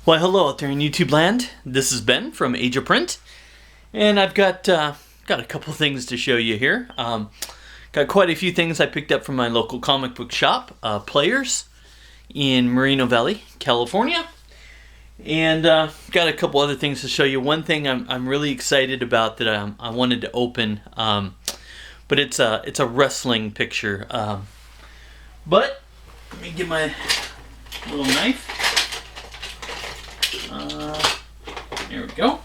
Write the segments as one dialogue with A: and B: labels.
A: Why, hello out there in YouTube land. This is Ben from Age of Print, and I've got a couple things to show you here. Got quite a few things I picked up from my local comic book shop, Players, in Moreno Valley, California, and got a couple other things to show you. One thing I'm really excited about that I wanted to open, but it's a wrestling picture. But let me get my little knife. There we go.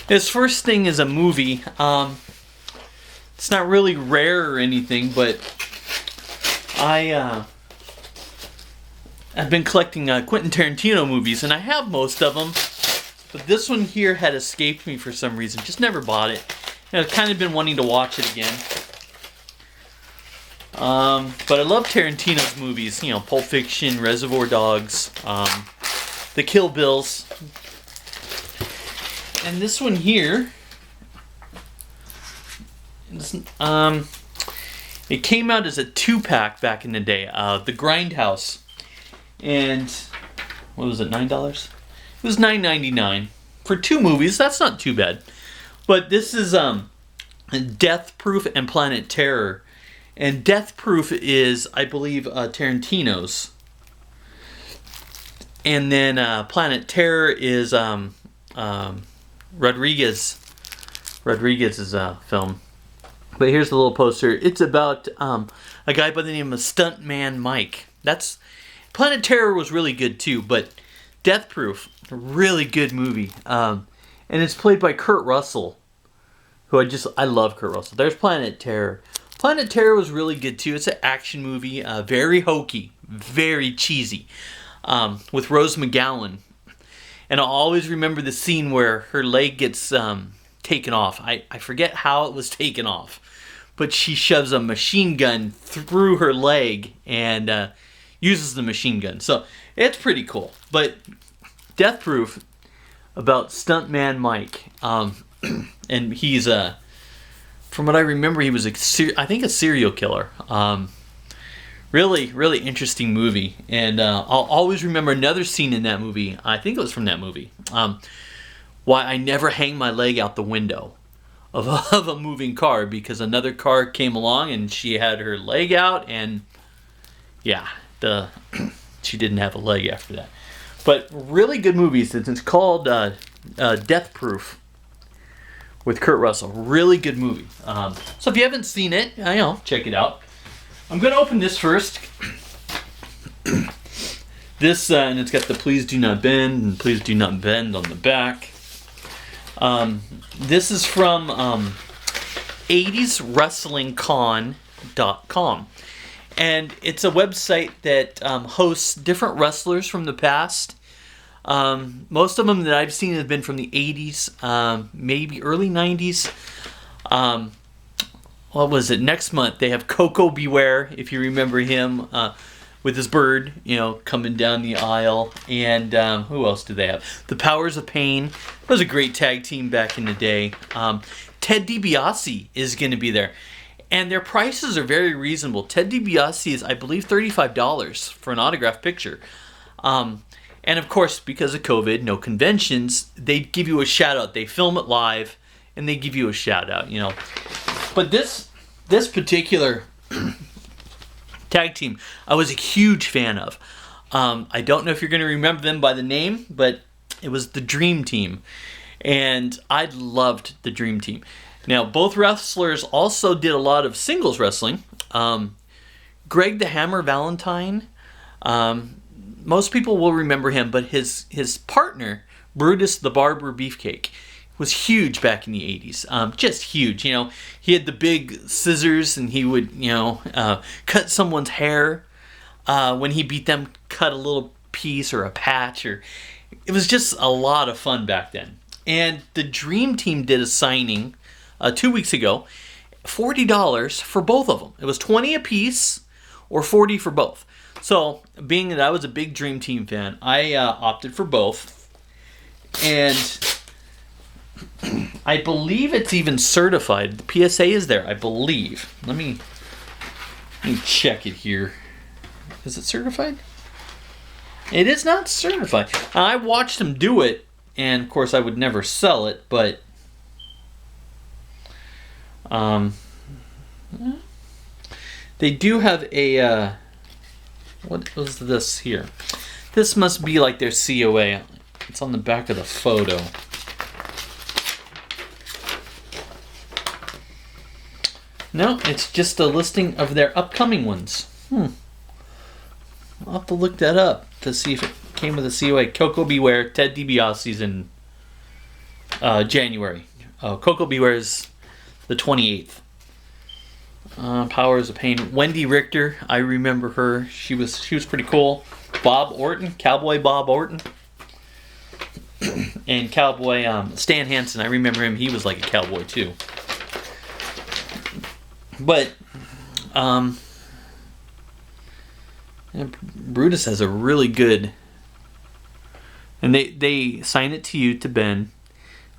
A: This first thing is a movie. It's not really rare or anything, but I've been collecting Quentin Tarantino movies, and I have most of them. But this one here had escaped me for some reason. Just never bought it. And I've kind of been wanting to watch it again. But I love Tarantino's movies. You know, Pulp Fiction, Reservoir Dogs, The Kill Bills. And this one here, it came out as a 2-pack back in the day, The Grindhouse. And, what was it, $9? It was $9.99 for 2 movies. That's not too bad. But this is Death Proof and Planet Terror. And Death Proof is, I believe, Tarantino's. And then Planet Terror is Rodriguez's film. But here's the little poster. It's about a guy by the name of Stuntman Mike. Planet Terror was really good too, but Death Proof, a really good movie. And it's played by Kurt Russell, who I love Kurt Russell. There's Planet Terror. Planet Terror was really good too. It's an action movie, very hokey, very cheesy, with Rose McGowan. And I'll always remember the scene where her leg gets taken off. I forget how it was taken off, but she shoves a machine gun through her leg and uses the machine gun. So it's pretty cool. But Death Proof, about Stuntman Mike, and he's from what I remember, he was I think a serial killer. Really, really interesting movie. And I'll always remember another scene in that movie. I think it was from that movie. Why I never hang my leg out the window of a moving car, because another car came along and she had her leg out, and yeah, she didn't have a leg after that. But really good movies. It's called Death Proof with Kurt Russell. Really good movie. So if you haven't seen it, check it out. I'm going to open this first. This, and it's got the Please Do Not Bend and Please Do Not Bend on the back. This is from 80swrestlingcon.com. And it's a website that hosts different wrestlers from the past. Most of them that I've seen have been from the 80s, maybe early 90s. What was it? Next month they have Coco Beware, if you remember him, with his bird, coming down the aisle. And who else do they have? The Powers of Pain. It was a great tag team back in the day. Ted DiBiase is going to be there. And their prices are very reasonable. Ted DiBiase is, I believe, $35 for an autographed picture. And of course, because of COVID, no conventions, they give you a shout out. They film it live and they give you a shout out, But this particular tag team, I was a huge fan of. I don't know if you're going to remember them by the name, but it was the Dream Team. And I loved the Dream Team. Now, both wrestlers also did a lot of singles wrestling. Greg the Hammer Valentine, most people will remember him, but his partner, Brutus the Barber Beefcake, was huge back in the 80s. Just huge, He had the big scissors, and he would, cut someone's hair. When he beat them, cut a little piece or a patch. It was just a lot of fun back then. And the Dream Team did a signing 2 weeks ago, $40 for both of them. It was $20 a piece or $40 for both. So, being that I was a big Dream Team fan, I opted for both. And I believe it's even certified. The PSA is there, I believe. Let me check it here. Is it certified? It is not certified. I watched him do it, and of course I would never sell it, but they do have a what was this here? This must be like their COA. It's on the back of the photo. No, it's just a listing of their upcoming ones. I'll have to look that up to see if it came with a COA. Coco Beware, Ted DiBiase's in January. Coco Beware is the 28th. Powers of Pain. Wendy Richter, I remember her. She was pretty cool. Bob Orton, Cowboy Bob Orton. And Cowboy Stan Hansen, I remember him. He was like a cowboy too. But Brutus has a really good, and they sign it to you, to Ben.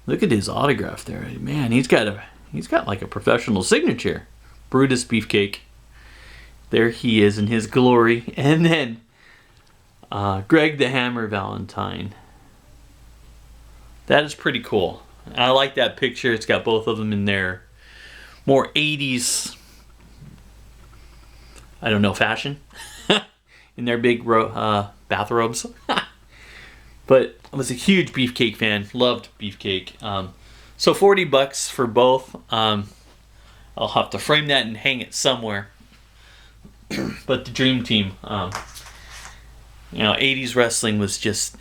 A: Look at his autograph there, man. He's got like a professional signature. Brutus Beefcake. There he is in his glory, and then Greg the Hammer Valentine. That is pretty cool. I like that picture. It's got both of them in there. More 80s, I don't know, fashion. In their big bathrobes. But I was a huge Beefcake fan. Loved Beefcake. So $40 for both. I'll have to frame that and hang it somewhere. But the Dream Team, 80s wrestling was just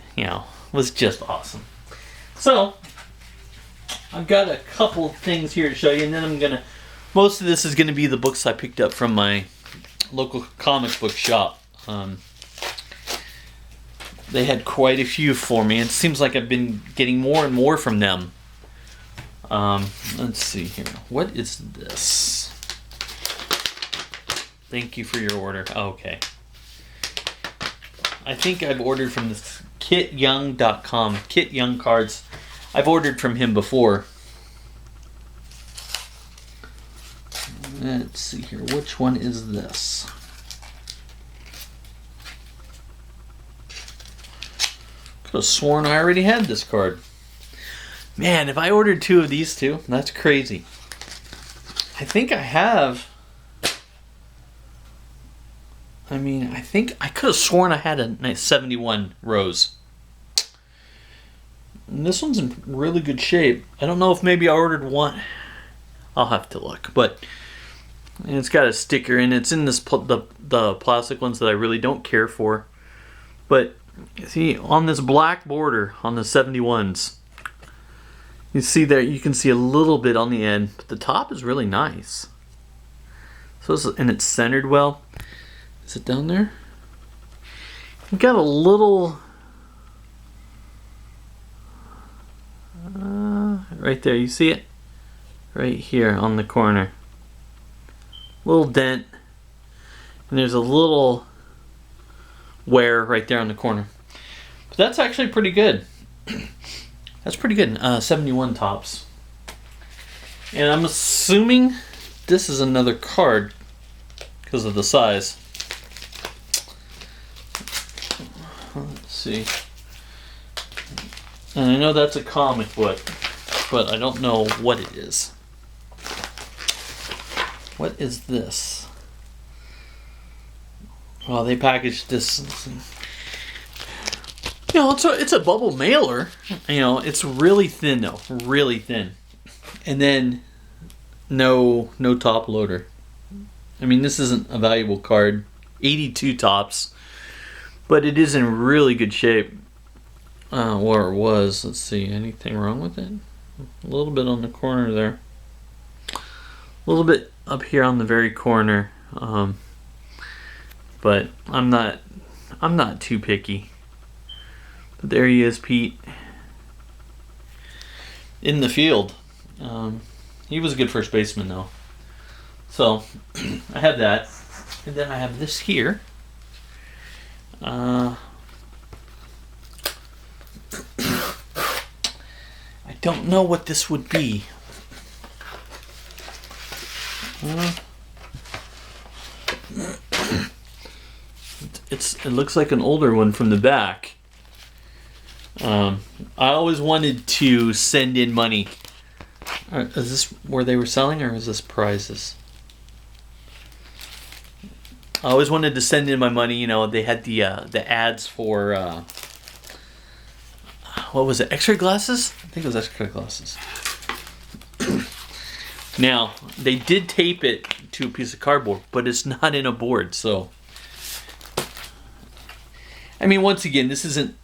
A: awesome. So I've got a couple things here to show you, and then most of this is gonna be the books I picked up from my local comic book shop. They had quite a few for me, and it seems like I've been getting more and more from them. Let's see here. What is this? Thank you for your order. Okay. I think I've ordered from this KitYoung.com. Kit Young cards. I've ordered from him before. Let's see here. Which one is this? Could have sworn I already had this card. Man, if I ordered two of these two, that's crazy. I think I have. I think I could have sworn I had a nice 71 Rose. And this one's in really good shape. I don't know if maybe I ordered one. I'll have to look. But it's got a sticker, and it's in this the plastic ones that I really don't care for. But see, on this black border on the 71s, you see there, you can see a little bit on the end, but the top is really nice. And it's centered well. Is it down there? You got a little right there. You see it? Right here on the corner. Little dent. And there's a little wear right there on the corner. But that's actually pretty good. That's pretty good. 71 tops. And I'm assuming this is another card because of the size. Let's see. And I know that's a comic book, but I don't know what it is. What is this? Well, they packaged this. It's a bubble mailer. It's really thin though, really thin. And then no top loader. This isn't a valuable card. 82 tops, but it is in really good shape. Or it was. Let's see. Anything wrong with it? A little bit on the corner there. A little bit up here on the very corner. But I'm not too picky. But there he is, Pete. In the field. He was a good first baseman, though. So, I have that. And then I have this here. I don't know what this would be. it looks like an older one from the back. I always wanted to send in money. Is this where they were selling, or is this prizes? I always wanted to send in my money. You know, they had the ads for what was it? X-ray glasses? I think it was X-ray glasses. Now they did tape it to a piece of cardboard, but it's not in a board. So, I mean, once again, this isn't.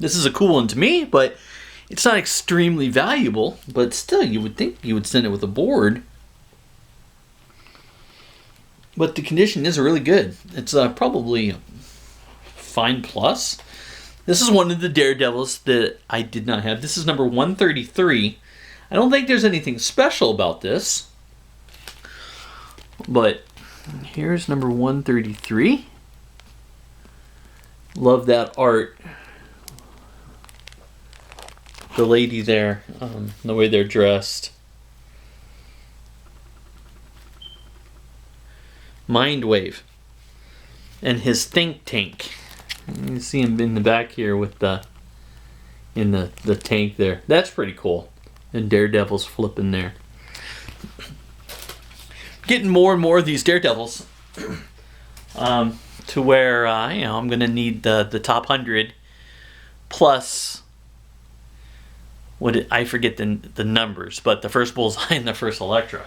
A: This is a cool one to me, but it's not extremely valuable. But still, you would think you would send it with a board. But the condition is really good. It's probably fine plus. This is one of the Daredevils that I did not have. This is number 133. I don't think there's anything special about this. But here's number 133. Love that art. The lady there, the way they're dressed. Mindwave. And his think tank. You see him in the back here with the tank there. That's pretty cool. And Daredevil's flipping there. Getting more and more of these Daredevils. To where I'm gonna need the top 100 plus I forget the numbers, but the first Bullseye and the first Elektra.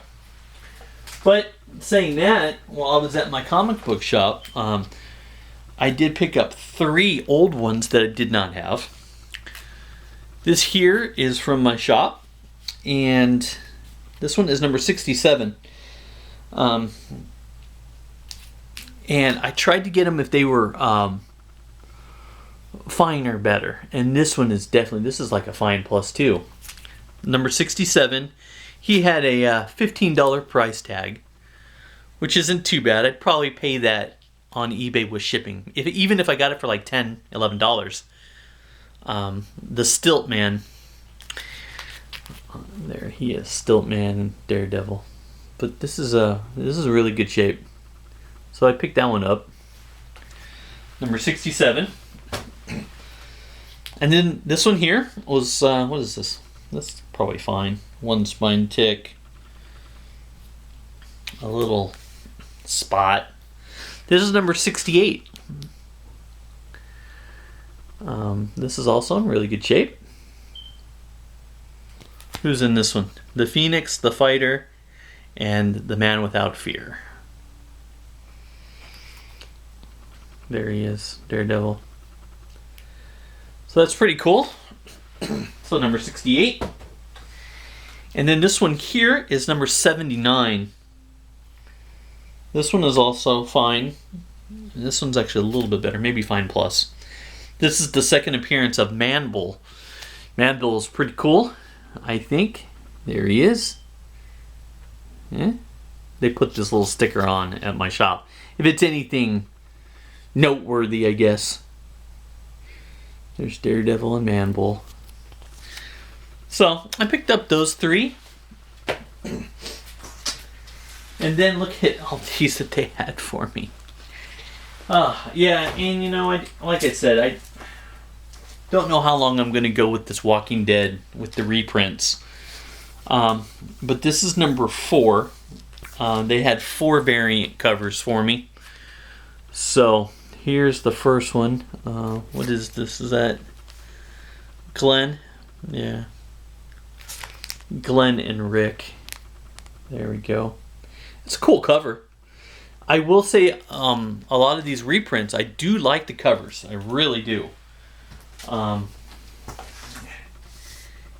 A: But saying that, while I was at my comic book shop, I did pick up 3 old ones that I did not have. This here is from my shop, and this one is number 67. And I tried to get them if they were fine or better. And this one is definitely, this is like a fine plus 2. Number 67, he had a $15 price tag, which isn't too bad. I'd probably pay that on eBay with shipping, even if I got it for like $10, $11. The Stiltman, there he is, Stiltman and Daredevil. But this is a really good shape. So I picked that one up. Number 67. And then this one here was, what is this? That's probably fine. One spine tick. A little spot. This is number 68. This is also in really good shape. Who's in this one? The Phoenix, the Fighter, and the Man Without Fear. There he is, Daredevil. So that's pretty cool. So number 68. And then this one here is number 79. This one is also fine. And this one's actually a little bit better, maybe fine plus. This is the second appearance of Manbull. Manbull is pretty cool, I think. There he is. Yeah. They put this little sticker on at my shop. If it's anything noteworthy, I guess. There's Daredevil and Manbull. So I picked up those 3. And then look at all these that they had for me. Yeah, and you know, like I said, I don't know how long I'm going to go with this Walking Dead with the reprints. But this is number 4. They had 4 variant covers for me. So here's the first one. What is this? Is that Glenn? Yeah. Glenn and Rick. There we go. It's a cool cover. I will say a lot of these reprints, I do like the covers. I really do.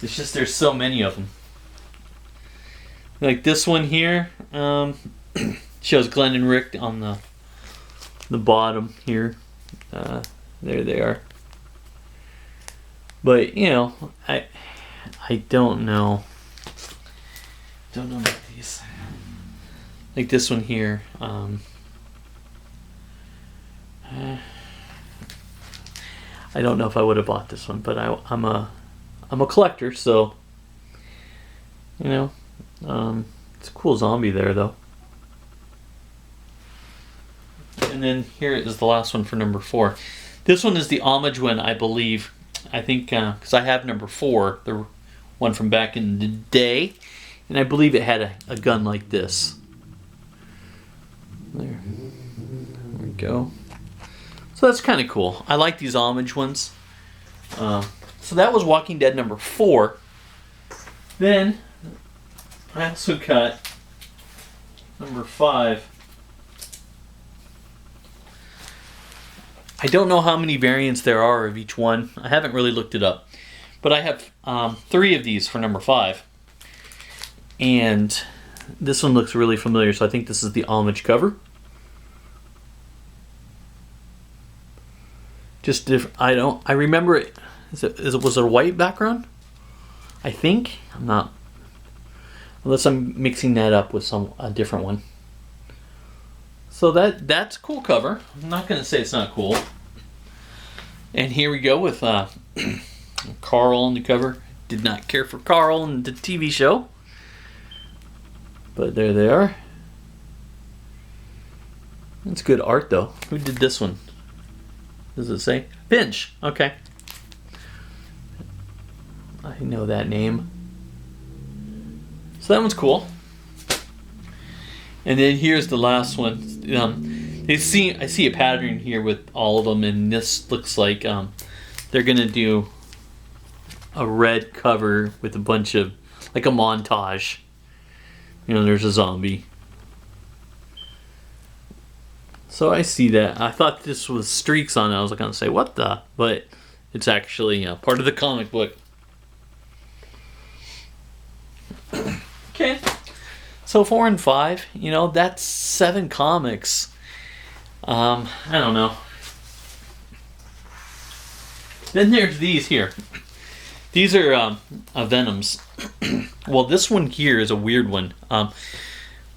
A: It's just there's so many of them. Like this one here shows Glenn and Rick on the bottom here. There they are. But you know, I don't know. Don't know about these. Like this one here. I don't know if I would have bought this one, but I'm a collector, so you know, it's a cool zombie there though. And then here is the last one for number 4. This one is the homage one, I believe. I think because I have number 4, the one from back in the day, and I believe it had a gun like this. There we go. So that's kind of cool. I like these homage ones. So that was Walking Dead number 4. Then I also got number 5. I don't know how many variants there are of each one. I haven't really looked it up. But I have 3 of these for number 5. And this one looks really familiar, so I think this is the homage cover. Just different. I remember it. Was it a white background? I think. I'm not. Unless I'm mixing that up with a different one. So that's a cool cover. I'm not going to say it's not cool. And here we go with Carl on the cover. Did not care for Carl in the TV show. But there they are. That's good art though. Who did this one? Does it say? Finch. Okay. I know that name. So that one's cool. And then here's the last one. I see a pattern here with all of them, and this looks like they're gonna do a red cover with a bunch of, like a montage. You know, there's a zombie. So I see that. I thought this was streaks on it. I was gonna say what the, but it's actually part of the comic book. Okay. So 4 and 5, that's 7 comics. I don't know. Then there's these here. These are Venoms. Well, this one here is a weird one.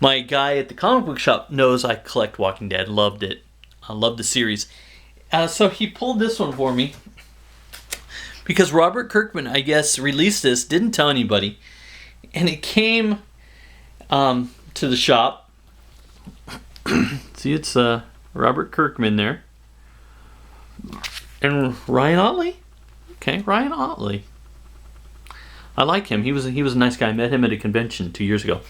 A: My guy at the comic book shop knows I collect Walking Dead. Loved it. I love the series. So he pulled this one for me. Because Robert Kirkman, I guess, released this, didn't tell anybody. And it came to the shop. See, it's Robert Kirkman there. And Ryan Ottley? Okay, Ryan Ottley. I like him. He was a nice guy. I met him at a convention 2 years ago.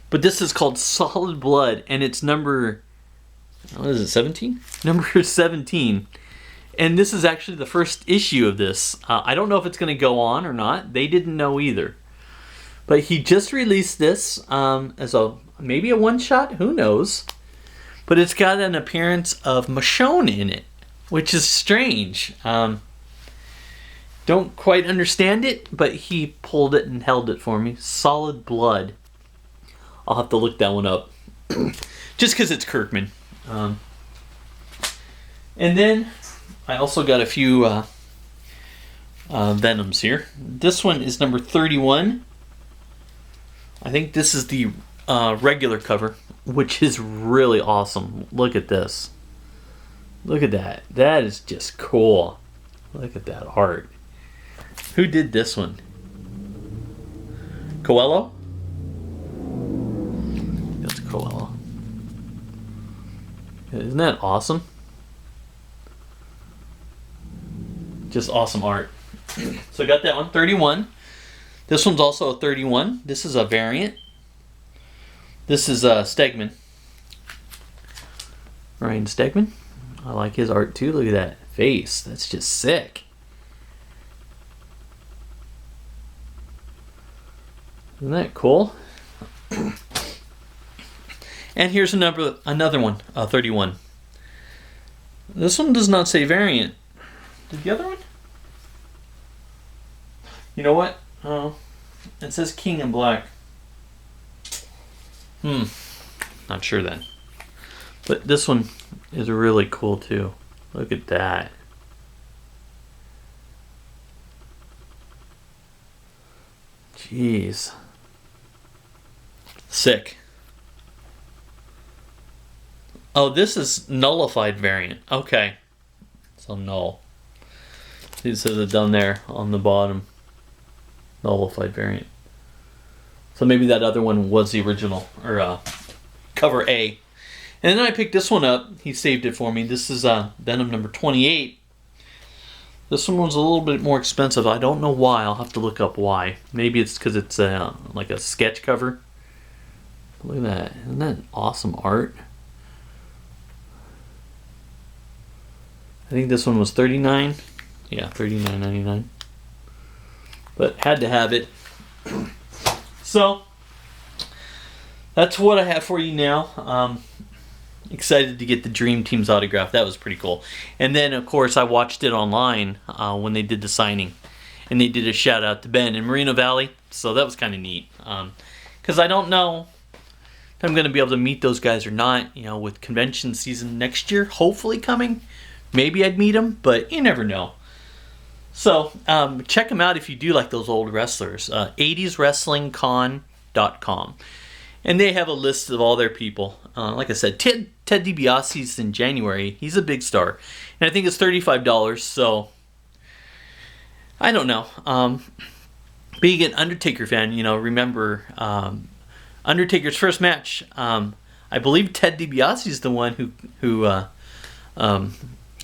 A: But this is called Solid Blood, and it's number, what is it, 17? Number 17. And this is actually the first issue of this. I don't know if it's going to go on or not. They didn't know either. But he just released this as maybe a one-shot. Who knows? But it's got an appearance of Michonne in it, which is strange. Don't quite understand it, but he pulled it and held it for me. Solid Blood. I'll have to look that one up. Just because it's Kirkman. And then I also got a few Venoms here. This one is number 31. I think this is the regular cover, which is really awesome. Look at this. Look at that. That is just cool. Look at that art. Who did this one? Coelho? That's Coelho. Isn't that awesome? Just awesome art. So I got that one, 31. This one's also a 31. This is a variant. This is Stegman. Ryan Stegman. I like his art too. Look at that face. That's just sick. Isn't that cool? And here's another one, 31. This one does not say variant. Did the other one? You know what? Oh, it says King in Black. Not sure then. But this one is really cool too. Look at that. Jeez. Sick. Oh, this is nullified variant. Okay. So null. It says it down there on the bottom. Nullified variant. So maybe that other one was the original, or cover A. And then I picked this one up. He saved it for me. This is Venom number 28. This one was a little bit more expensive. I don't know why. I'll have to look up why. Maybe it's because it's like a sketch cover. Look at that. Isn't that awesome art? I think this one was $39. Yeah, $39.99. But had to have it. So, that's what I have for you now. Excited to get the Dream Team's autograph. That was pretty cool. And then, of course, I watched it online when they did the signing. And they did a shout out to Ben in Moreno Valley. So that was kind of neat. Because I don't know if I'm going to be able to meet those guys or not. You know, with convention season next year, hopefully coming. Maybe I'd meet them, but you never know. So, check them out if you do like those old wrestlers. 80swrestlingcon.com. And they have a list of all their people. Like I said, Ted DiBiase's in January. He's a big star. And I think it's $35, so I don't know. Being an Undertaker fan, you know, remember Undertaker's first match. I believe Ted DiBiase is the one who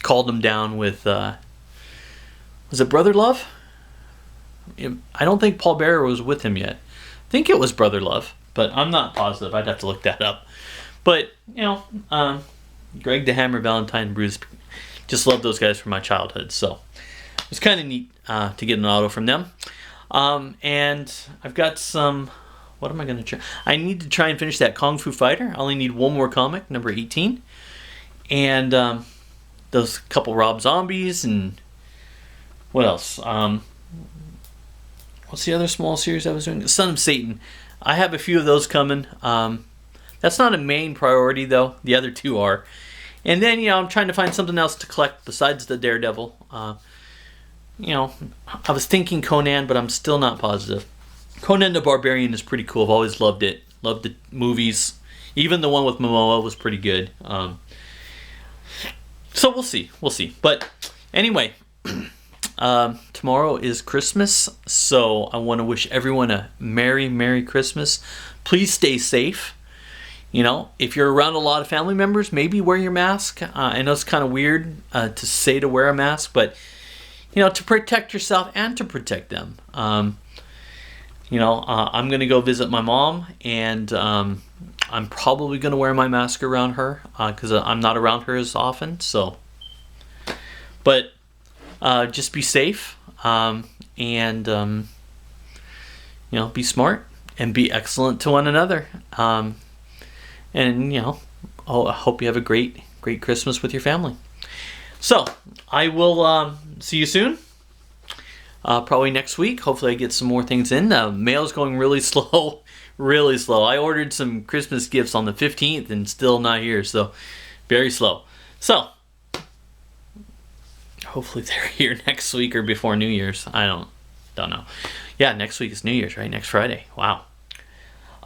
A: called him down with, was it Brother Love? I don't think Paul Bearer was with him yet. I think it was Brother Love, but I'm not positive. I'd have to look that up. But, you know, Greg the Hammer, Valentine, Bruce, just love those guys from my childhood. So it was kind of neat to get an auto from them. And I've got some, what am I going to try? I need to try and finish that Kung Fu Fighter. I only need one more comic, number 18. And those couple Rob Zombies and what else? What's the other small series I was doing? Son of Satan. I have a few of those coming. That's not a main priority, though. The other two are. And then, you know, I'm trying to find something else to collect besides the Daredevil. You know, I was thinking Conan, but I'm still not positive. Conan the Barbarian is pretty cool. I've always loved it. Loved the movies. Even the one with Momoa was pretty good. So we'll see. We'll see. But anyway, tomorrow is Christmas, so I want to wish everyone a Merry, Merry Christmas. Please stay safe. You know, if you're around a lot of family members, maybe wear your mask. I know it's kind of weird to say to wear a mask, but, you know, to protect yourself and to protect them. You know, I'm going to go visit my mom, and I'm probably going to wear my mask around her because I'm not around her as often. So, but just be safe and, you know, be smart and be excellent to one another. And, you know, I hope you have a great Christmas with your family. So, I will see you soon. Probably next week. Hopefully I get some more things in. Mail's going really slow. Really slow. I ordered some Christmas gifts on the 15th and still not here. So, very slow. So, hopefully they're here next week or before New Year's. I don't know. Yeah, next week is New Year's, right? Next Friday. Wow.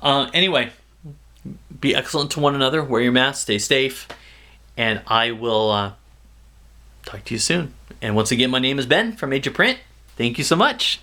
A: Anyway, be excellent to one another. Wear your mask. Stay safe. And I will talk to you soon. And once again, my name is Ben from Age of Print. Thank you so much.